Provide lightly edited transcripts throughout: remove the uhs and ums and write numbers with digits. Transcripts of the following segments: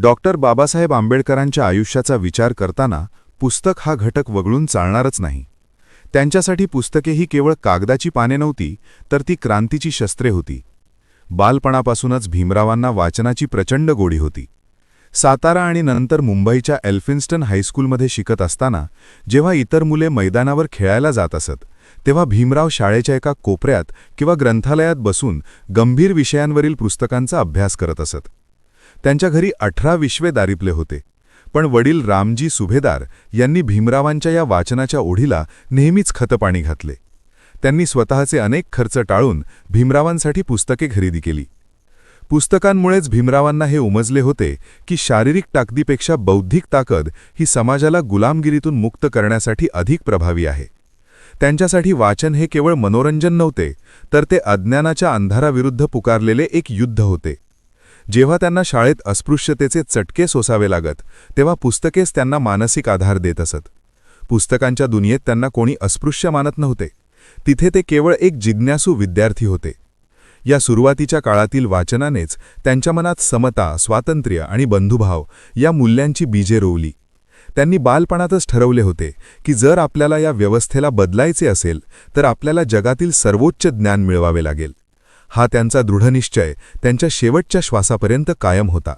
Doctor Babasaheb आंबेडकरांच्या आयुष्याचा विचार करताना पुस्तक हा घटक वगळून चालणारच नाही. त्यांच्यासाठी पुस्तके ही केवळ कागदाची पाने नव्हती, तर ती क्रांतीची शस्त्रे होती. बालपणापासूनच भीमरावांना वाचनाची प्रचंड गोडी होती. सातारा आणि नंतर मुंबईच्या एल्फिन्स्टन हायस्कूलमध्ये शिकत असताना जेव्हा इतर मुले मैदानावर खेळायला जात असत, तेव्हा भीमराव शाळेच्या एका कोपऱ्यात किंवा ग्रंथालयात बसून गंभीर विषयांवरील पुस्तकांचा अभ्यास करत असत. त्यांच्या घरी 18 विश्वे दारिपले होते, पण वडील रामजी सुभेदार यांनी भीमरावांच्या या वाचनाच्या ओढीला नेहमीच खतपाणी घातले. त्यांनी स्वतःचे अनेक खर्च टाळून भीमरावांसाठी पुस्तके खरेदी केली. पुस्तकांमुळेच भीमरावांना हे उमजले होते की शारीरिक ताकदीपेक्षा बौद्धिक ताकद ही समाजाला गुलामगिरीतून मुक्त करण्यासाठी अधिक प्रभावी आहे. त्यांच्यासाठी वाचन हे केवळ मनोरंजन नव्हते, तर ते अज्ञानाच्या अंधाराविरुद्ध पुकारलेले एक युद्ध होते. जेव्हा त्यांना शाळेत अस्पृश्यतेचे चटके सोसावे लागत, तेव्हा पुस्तकेच त्यांना मानसिक आधार देत असत. पुस्तकांच्या दुनियेत त्यांना कोणी अस्पृश्य मानत नव्हते. तिथे ते केवळ एक जिज्ञासू विद्यार्थी होते. या सुरुवातीच्या काळातील वाचनानेच त्यांच्या मनात समता, स्वातंत्र्य आणि बंधुभाव या मूल्यांची बीजे रोवली. त्यांनी बालपणातच ठरवले होते की जर आपल्याला या व्यवस्थेला बदलायचे असेल, तर आपल्याला जगातील सर्वोच्च ज्ञान मिळवावे लागेल. हा त्यांचा दृढनिश्चय त्यांच्या शेवटच्या श्वासापर्यंत कायम होता.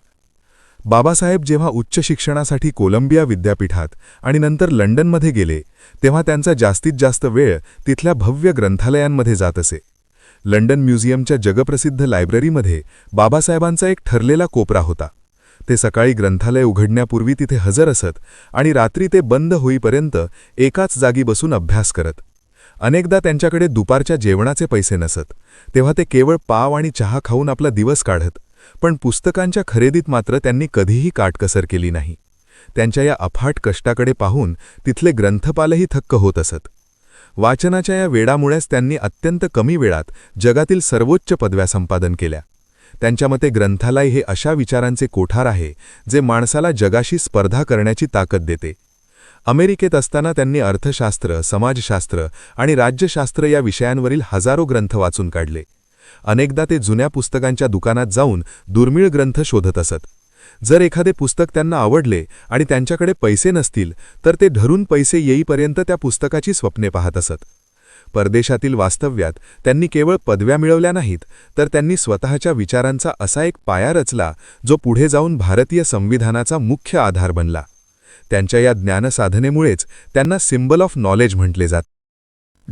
बाबासाहेब जेव्हा उच्च शिक्षणासाठी कोलंबिया विद्यापीठात आणि नंतर लंडनमध्ये गेले, तेव्हा त्यांचा जास्तीत जास्त वेळ तिथल्या भव्य ग्रंथालयांमध्ये जात असे. लंडन म्युझियमच्या जगप्रसिद्ध लायब्ररीमध्ये बाबासाहेबांचा एक ठरलेला कोपरा होता. ते सकाळी ग्रंथालय उघडण्यापूर्वी तिथे हजर असत आणि रात्री ते बंद होईपर्यंत एकाच जागी बसून अभ्यास करत. अनेकदा त्यांच्याकडे दुपारच्या जेवणाचे पैसे नसत, तेव्हा ते केवळ पाव आणि चहा खाऊन आपला दिवस काढत. पण पुस्तकांच्या खरेदीत मात्र त्यांनी कधीही काटकसर केली नाही. त्यांच्या या अफाट कष्टाकडे पाहून तिथले ग्रंथपालही थक्क होत असत. वाचनाच्या या वेडामुळेच त्यांनी अत्यंत कमी वेळात जगातील सर्वोच्च पदव्या संपादन केल्या. त्यांच्या मते ग्रंथालय हे अशा विचारांचे कोठार आहे जे माणसाला जगाशी स्पर्धा करण्याची ताकद देते. अमेरिकेत असताना त्यांनी अर्थशास्त्र, समाजशास्त्र आणि राज्यशास्त्र या विषयांवरील हजारो ग्रंथ वाचून काढले. अनेकदा ते जुन्या पुस्तकांच्या दुकानात जाऊन दुर्मिळ ग्रंथ शोधत असत. जर एखादे पुस्तक त्यांना आवडले आणि त्यांच्याकडे पैसे नसतील, तर ते धरून पैसे येईपर्यंत त्या पुस्तकाची स्वप्ने पाहत असत. परदेशातील वास्तव्यात त्यांनी केवळ पदव्या मिळवल्या नाहीत, तर त्यांनी स्वतःच्या विचारांचा असा एक पाया रचला जो पुढे जाऊन भारतीय संविधानाचा मुख्य आधार बनला. त्यांच्या या ज्ञानसाधनेमुळेच त्यांना सिम्बल ऑफ नॉलेज म्हटले जाते.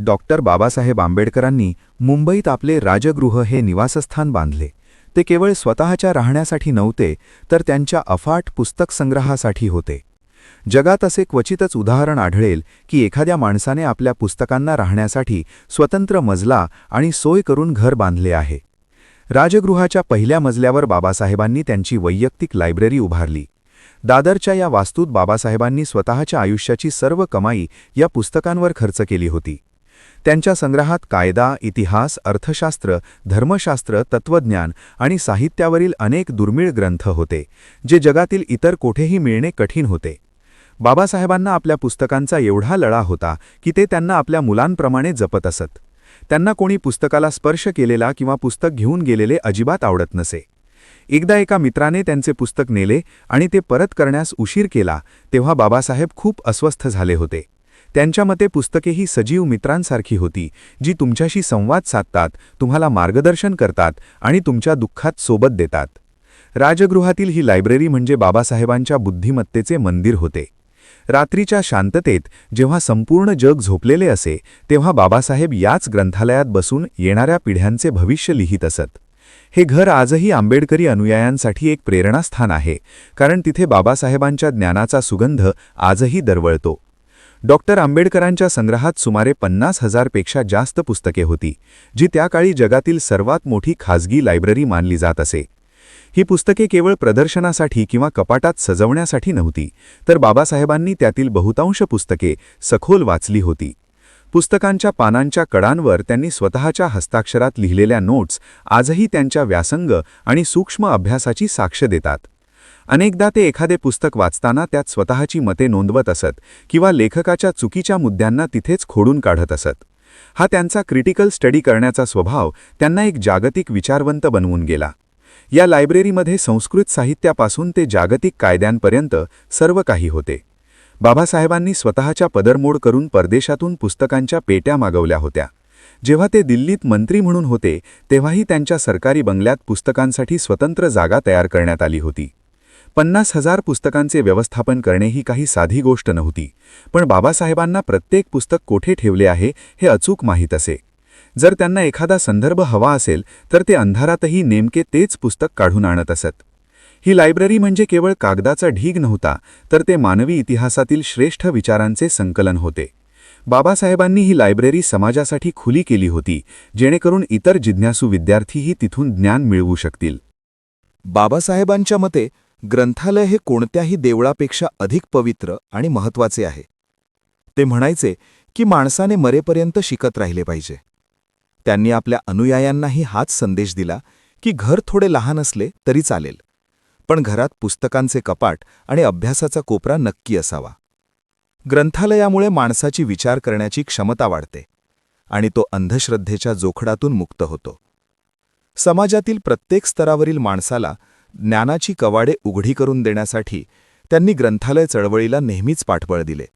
डॉक्टर बाबासाहेब आंबेडकरांनी मुंबईत आपले राजगृह हे निवासस्थान बांधले. ते केवळ स्वतःच्या राहण्यासाठी नव्हते, तर त्यांच्या अफाट पुस्तक संग्रहासाठी होते. जगात असे क्वचितच उदाहरण आढळेल की एखाद्या माणसाने आपल्या पुस्तकांना राहण्यासाठी स्वतंत्र मजला आणि सोय करून घर बांधले आहे. राजगृहाच्या पहिल्या मजल्यावर बाबासाहेबांनी त्यांची वैयक्तिक लायब्ररी उभारली. दादरच्या या वास्तूत बाबासाहेबांनी स्वतःच्या आयुष्याची सर्व कमाई या पुस्तकांवर खर्च केली होती. त्यांच्या संग्रहात कायदा, इतिहास, अर्थशास्त्र, धर्मशास्त्र, तत्त्वज्ञान आणि साहित्यावरील अनेक दुर्मिळ ग्रंथ होते, जे जगातील इतर कोठेही मिळणे कठीण होते. बाबासाहेबांना आपल्या पुस्तकांचा एवढा लळा होता की ते त्यांना आपल्या मुलांप्रमाणे जपत असत. त्यांना कोणी पुस्तकाला स्पर्श केलेला किंवा पुस्तक घेऊन गेलेले अजिबात आवडत नसे. एकदा एका मित्राने त्यांचे पुस्तक नेले आणि ते परत करण्यास उशीर केला, तेव्हा बाबासाहेब खूप अस्वस्थ झाले होते. त्यांच्या मते पुस्तके ही सजीव मित्रांसारखी होती, जी तुमच्याशी संवाद साधतात, तुम्हाला मार्गदर्शन करतात आणि तुमच्या दुःखात सोबत देतात. राजगृहातील ही लायब्ररी म्हणजे बाबासाहेबांच्या बुद्धिमत्तेचे मंदिर होते. रात्रीच्या शांततेत जेव्हा संपूर्ण जग झोपलेले असे, तेव्हा बाबासाहेब याच ग्रंथालयात बसून येणाऱ्या पिढ्यांचे भविष्य लिहित असत. हे घर आजही आंबेडकरी अनुयायांसाठी एक प्रेरणास्थान आहे, कारण तिथे बाबासाहेबांच्या ज्ञानाचा सुगंध आजही दरवळतो. डॉक्टर आंबेडकरांच्या संग्रहात सुमारे 50,000 पेक्षा जास्त पुस्तके होती, जी त्या काळी जगातील सर्वात मोठी खाजगी लायब्ररी मानली जात असे. ही पुस्तके केवळ प्रदर्शनासाठी किंवा कपाटात सजवण्यासाठी नव्हती, तर बाबासाहेबांनी त्यातील बहुतांश पुस्तके सखोल वाचली होती. पुस्तकांच्या पानांच्या कडांवर त्यांनी स्वतःच्या हस्ताक्षरात लिहिलेल्या नोट्स आजही त्यांच्या व्यासंग आणि सूक्ष्म अभ्यासाची साक्ष देतात. अनेकदा ते एखादे पुस्तक वाचताना त्यात स्वतःची मते नोंदवत असत किंवा लेखकाच्या चुकीच्या मुद्द्यांना तिथेच खोडून काढत असत. हा त्यांचा क्रिटिकल स्टडी करण्याचा स्वभाव त्यांना एक जागतिक विचारवंत बनवून गेला. या लायब्ररीमध्ये संस्कृत साहित्यापासून ते जागतिक कायद्यांपर्यंत सर्व काही होते. बाबासाहेबांनी स्वतःच्या पदरमोड करून परदेशातून पुस्तकांच्या पेट्या मागवल्या होत्या. जेव्हा ते दिल्लीत मंत्री म्हणून होते तेव्हाही त्यांच्या सरकारी बंगल्यात पुस्तकांसाठी स्वतंत्र जागा तयार करण्यात आली होती. 50,000 पुस्तकांचे व्यवस्थापन करणे ही काही साधी गोष्ट नव्हती, पण बाबासाहेबांना प्रत्येक पुस्तक कोठे ठेवले आहे हे अचूक माहीत असे. जर त्यांना एखादा संदर्भ हवा असेल तर ते अंधारातही नेमके तेच पुस्तक काढून आणत असत. ही लायब्ररी म्हणजे केवळ कागदाचा ढीग नव्हता, तर ते मानवी इतिहासातील श्रेष्ठ विचारांचे संकलन होते. बाबासाहेबांनी ही लायब्ररी समाजासाठी खुली केली होती, जेणेकरून इतर जिज्ञासू विद्यार्थीही तिथून ज्ञान मिळवू शकतील. बाबासाहेबांच्या मते ग्रंथालय हे कोणत्याही देवळापेक्षा अधिक पवित्र आणि महत्त्वाचे आहे. ते म्हणायचे की माणसाने मरेपर्यंत शिकत राहिले पाहिजे. त्यांनी आपल्या अनुयायांनाही हाच संदेश दिला की घर थोडे लहान असले तरी चालेल, पण घरात पुस्तकांचे कपाट आणि अभ्यासाचा कोपरा नक्की असावा. ग्रंथालयामुळे माणसाची विचार करण्याची क्षमता वाढते आणि तो अंधश्रद्धेच्या जोखडातून मुक्त होतो. समाजातील प्रत्येक स्तरावरील माणसाला ज्ञानाची कवाडे उघडी करून देण्यासाठी त्यांनी ग्रंथालय चळवळीला नेहमीच पाठबळ दिले.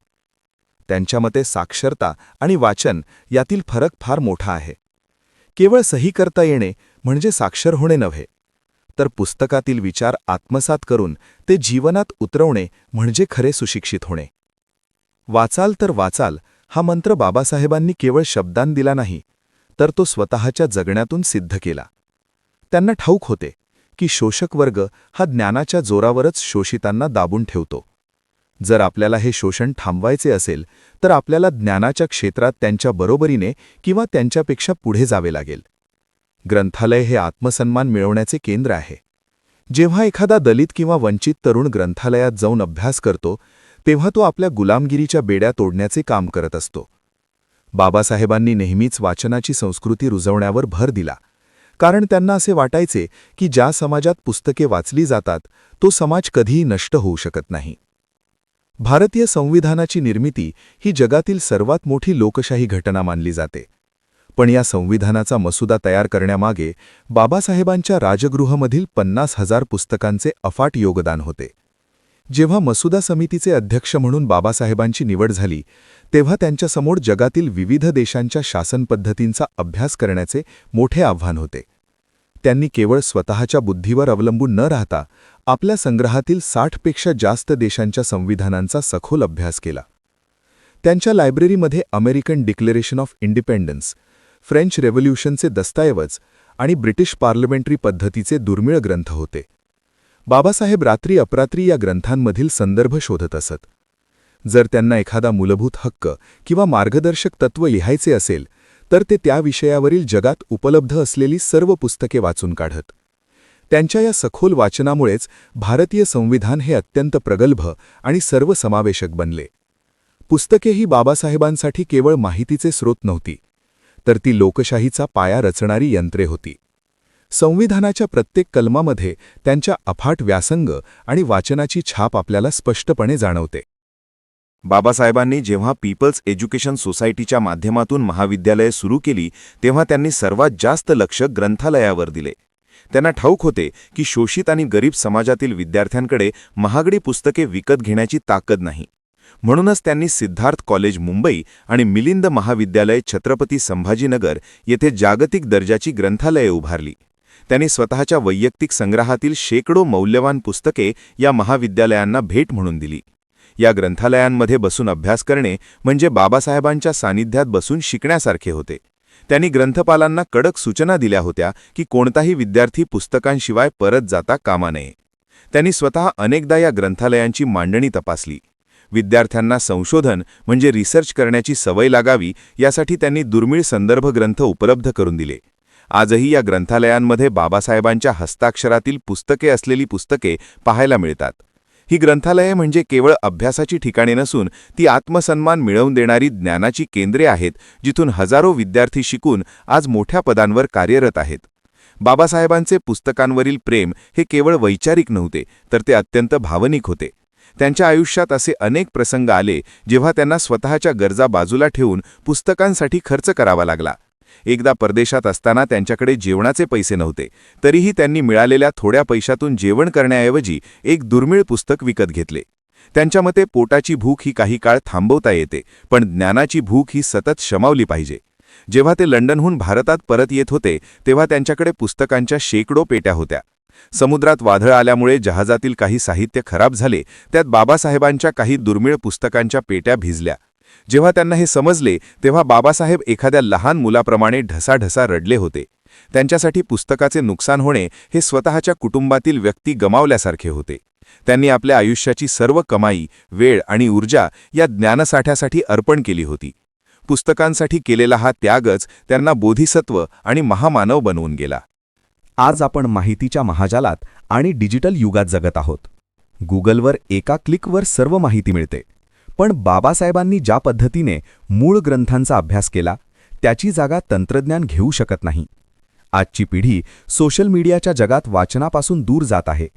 त्यांच्या मते साक्षरता आणि वाचन यातील फरक फार मोठा आहे. केवळ सही करता येणे म्हणजे साक्षर होणे नव्हे, तर पुस्तकातील विचार आत्मसात करून ते जीवनात उतरवणे म्हणजे खरे सुशिक्षित होणे. वाचाल तर वाचाल हा मंत्र बाबासाहेबांनी केवळ शब्दांत दिला नाही, तर तो स्वतःच्या जगण्यातून सिद्ध केला. त्यांना ठाऊक होते की शोषक वर्ग हा ज्ञानाच्या जोरावरच शोषितांना दाबून ठेवतो. जर आपल्याला हे शोषण थांबवायचे असेल तर आपल्याला ज्ञानाच्या क्षेत्रात त्यांच्या बरोबरीने किंवा त्यांच्यापेक्षा पुढे जावे लागेल. ग्रंथालय हे आत्मसन्मान मिळवण्याचे केंद्र आहे. जेव्हा एखादा दलित किंवा वंचित तरुण ग्रंथालयात जाऊन अभ्यास करतो तेव्हा तो आपल्या गुलामगिरीच्या बेड्या तोडण्याचे काम करत असतो. बाबासाहेबांनी नेहमीच वाचनाची संस्कृती रुजवण्यावर भर दिला, कारण त्यांना असे वाटायचे की ज्या समाजात पुस्तके वाचली जातात तो समाज कधीही नष्ट होऊ शकत नाही. भारतीय संविधानाची निर्मिती ही जगातील सर्वात मोठी लोकशाही घटना मानली जाते, पण या संविधानाचा मसुदा तयार करण्यामागे बाबासाहेबांच्या राजगृहमधील 50,000 पुस्तकांचे अफाट योगदान होते. जेव्हा मसुदा समितीचे अध्यक्ष म्हणून बाबासाहेबांची निवड झाली तेव्हा त्यांच्यासमोर जगातील विविध देशांच्या शासनपद्धतींचा अभ्यास करण्याचे मोठे आव्हान होते. त्यांनी केवळ स्वतःच्या बुद्धीवर अवलंबून न राहता आपल्या संग्रहातील 60पेक्षा जास्त देशांच्या संविधानांचा सखोल अभ्यास केला. त्यांच्या लायब्ररीमध्ये American declaration of independence, French रेव्होल्यूशनचे दस्तऐवज आणि ब्रिटिश पार्लमेंटरी पद्धतीचे दुर्मिळ ग्रंथ होते. बाबासाहेब रात्री अपरात्री या ग्रंथांमधील संदर्भ शोधत असत. जर त्यांना एखादा मूलभूत हक्क किंवा मार्गदर्शक तत्त्व लिहायचे असेल तर ते त्या विषयावरील जगात उपलब्ध असलेली सर्व पुस्तके वाचून काढत. त्यांच्या या सखोल वाचनामुळेच भारतीय संविधान हे अत्यंत प्रगल्भ आणि सर्वसमावेशक बनले. पुस्तके ही बाबासाहेबांसाठी केवळ माहितीचे स्रोत नव्हती, तर ती लोकशाहीचा पाया रचणारी यंत्रे होती. संविधानाच्या प्रत्येक कलमामध्ये त्यांच्या अफाट व्यासंग आणि वाचनाची छाप आपल्याला स्पष्टपणे जाणवते. बाबासाहेबांनी जेव्हा पीपल्स एज्युकेशन सोसायटीच्या माध्यमातून महाविद्यालये सुरू केली तेव्हा त्यांनी सर्वात जास्त लक्ष ग्रंथालयावर दिले. त्यांना ठाऊक होते की शोषित आणि गरीब समाजातील विद्यार्थ्यांकडे महागडी पुस्तके विकत घेण्याची ताकद नाही. म्हणूनच त्यांनी सिद्धार्थ कॉलेज मुंबई आणि मिलिंद महाविद्यालय छत्रपती संभाजीनगर येथे जागतिक दर्जाची ग्रंथालये उभारली. त्यांनी स्वतःच्या वैयक्तिक संग्रहातील शेकडो मौल्यवान पुस्तके या महाविद्यालयांना भेट म्हणून दिली. या ग्रंथालयांमध्ये बसून अभ्यास करणे म्हणजे बाबासाहेबांच्या सानिध्यात बसून शिकण्यासारखे होते. त्यांनी ग्रंथपालांना कडक सूचना दिल्या होत्या की कोणताही विद्यार्थी पुस्तकांशिवाय परत जाता कामा नये. त्यांनी स्वतः अनेकदा या ग्रंथालयांची मांडणी तपासली. विद्यार्थ्यांना संशोधन म्हणजे रिसर्च करण्याची सवय लागावी यासाठी त्यांनी दुर्मिळ संदर्भ ग्रंथ उपलब्ध करून दिले. आजही या ग्रंथालयांमध्ये बाबासाहेबांच्या हस्ताक्षरातील पुस्तके असलेली पुस्तके पाहायला मिळतात. ही ग्रंथालये म्हणजे केवळ अभ्यासाची ठिकाणे नसून ती आत्मसन्मान मिळवून देणारी ज्ञानाची केंद्रे आहेत, जिथून हजारो विद्यार्थी शिकून आज मोठ्या पदांवर कार्यरत आहेत. बाबासाहेबांचे पुस्तकांवरील प्रेम हे केवळ वैचारिक नव्हते, तर ते अत्यंत भावनिक होते. त्यांच्या आयुष्यात असे अनेक प्रसंग आले जेव्हा त्यांना स्वतःच्या गरजा बाजूला ठेवून पुस्तकांसाठी खर्च करावा लागला. एकदा परदेशात असताना त्यांच्याकडे जेवणाचे पैसे नव्हते, तरीही त्यांनी मिळालेल्या थोड्या पैशातून जेवण करण्याऐवजी एक दुर्मिळ पुस्तक विकत घेतले. त्यांच्या मते पोटाची भूक ही काही काळ थांबवता येते, पण ज्ञानाची भूक ही सतत शमावली पाहिजे. जेव्हा ते लंडनहून भारतात परत येत होते तेव्हा त्यांच्याकडे पुस्तकांच्या शेकडो पेट्या होत्या. समुद्रात वादळ आल्यामुळे जहाजातील काही साहित्य खराब झाले, त्यात बाबासाहेबांच्या काही दुर्मिळ पुस्तकांच्या पेट्या भिजल्या. जेव्हा त्यांना हे समजले तेव्हा बाबासाहेब एखाद्या लहान मुलाप्रमाणे ढसाढसा रडले होते. त्यांच्यासाठी पुस्तकाचे नुकसान होणे हे स्वतःच्या कुटुंबातील व्यक्ती गमावल्यासारखे होते. त्यांनी आपल्या आयुष्याची सर्व कमाई, वेळ आणि ऊर्जा या ज्ञानसाठ्यासाठी अर्पण केली होती. पुस्तकांसाठी केलेला हा त्यागच त्यांना बोधिसत्व आणि महामानव बनवून गेला. आज आपण माहितीच्या महाजालात आणि डिजिटल युगात जगत आहोत. गुगलवर एका क्लिकवर सर्व माहिती मिळते. पण बाबासाहेबांनी ज्या पद्धतीने मूळ ग्रंथांचा अभ्यास केला त्याची जागा तंत्रज्ञान घेऊ शकत नाही. आजची पिढी सोशल मीडियाच्या जगात वाचनापासून दूर जात आहे.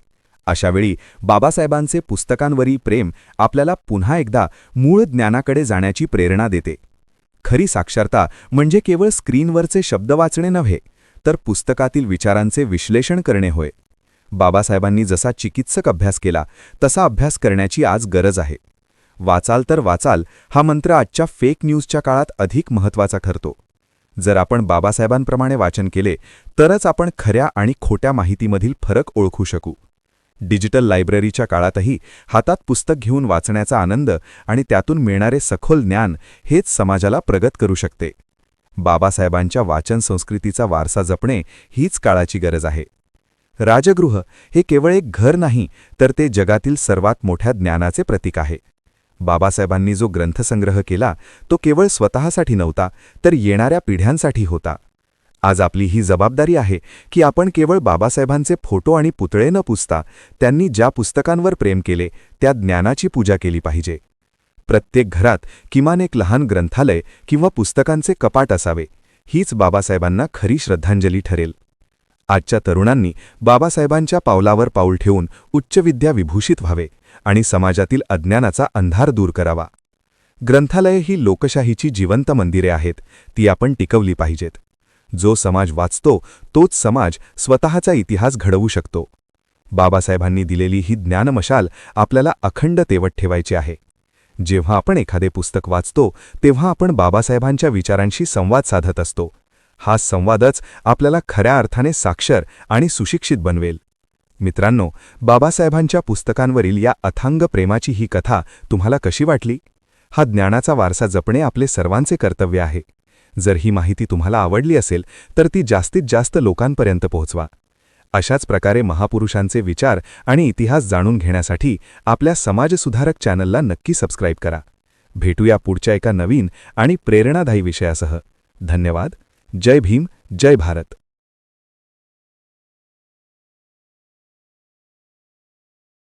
अशावेळी बाबासाहेबांचे पुस्तकांवरील प्रेम आपल्याला पुन्हा एकदा मूळ ज्ञानाकडे जाण्याची प्रेरणा देते. खरी साक्षरता म्हणजे केवळ स्क्रीनवरचे शब्द वाचणे नव्हे, तर पुस्तकातील विचारांचे विश्लेषण करणे होय. बाबासाहेबांनी जसा चिकित्सक अभ्यास केला तसा अभ्यास करण्याची आज गरज आहे. वाचाल तर वाचाल हा मंत्र आजच्या फेक न्यूजच्या काळात अधिक महत्त्वाचा ठरतो. जर आपण बाबासाहेबांप्रमाणे वाचन केले तरच आपण खऱ्या आणि खोट्या माहितीमधील फरक ओळखू शकू. डिजिटल लायब्ररीच्या काळातही हातात पुस्तक घेऊन वाचण्याचा आनंद आणि त्यातून मिळणारे सखोल ज्ञान हेच समाजाला प्रगत करू शकते. बाबासाहेबांच्या वाचन संस्कृतीचा वारसा जपणे हीच काळाची गरज आहे. राजगृह हे केवळ एक घर नाही, तर ते जगातील सर्वात मोठ्या ज्ञानाचे प्रतीक आहे. बाबासाहेबांनी जो ग्रंथसंग्रह केला तो केवळ स्वतःसाठी नव्हता, तर येणाऱ्या पिढ्यांसाठी होता. आज आपली ही जबाबदारी आहे की आपण केवळ बाबासाहेबांचे फोटो आणि पुतळे न पुसता त्यांनी ज्या पुस्तकांवर प्रेम केले त्या ज्ञानाची पूजा केली पाहिजे. प्रत्येक घरात किमान एक लहान ग्रंथालय किंवा पुस्तकांचे कपाट असावे, हीच बाबासाहेबांना खरी श्रद्धांजली ठरेल. आजच्या तरुणांनी बाबासाहेबांच्या पावलावर पाऊल ठेवून उच्च विद्या विभूषित व्हावे आणि समाजातील अज्ञानाचा अंधार दूर करावा. ग्रंथालये ही लोकशाहीची जिवंत मंदिरे आहेत, ती आपण टिकवली पाहिजेत. जो समाज वाचतो तोच समाज स्वतःचा इतिहास घडवू शकतो. बाबासाहेबांनी दिलेली ही ज्ञानमशाल आपल्याला अखंड तेवत ठेवायची आहे. जेव्हा आपण एखादे पुस्तक वाचतो तेव्हा आपण बाबासाहेबांच्या विचारांशी संवाद साधत असतो. हा संवादच आपल्याला खऱ्या अर्थाने साक्षर आणि सुशिक्षित बनवेल. मित्रांनो, बाबासाहेबांच्या पुस्तकांवरील या अथांग प्रेमाची ही कथा तुम्हाला कशी वाटली? हा ज्ञानाचा वारसा जपणे आपले सर्वांचे कर्तव्य आहे. जर ही माहिती तुम्हाला आवडली असेल तर ती जास्तीत जास्त लोकांपर्यंत पोहोचवा. अशाच प्रकारे महापुरुषांचे विचार आणि इतिहास जाणून घेण्यासाठी आपल्या समाजसुधारक चॅनलला नक्की सबस्क्राईब करा. भेटूया पुढच्या एका नवीन आणि प्रेरणादायी विषयासह. धन्यवाद. जय भीम, जय भारत.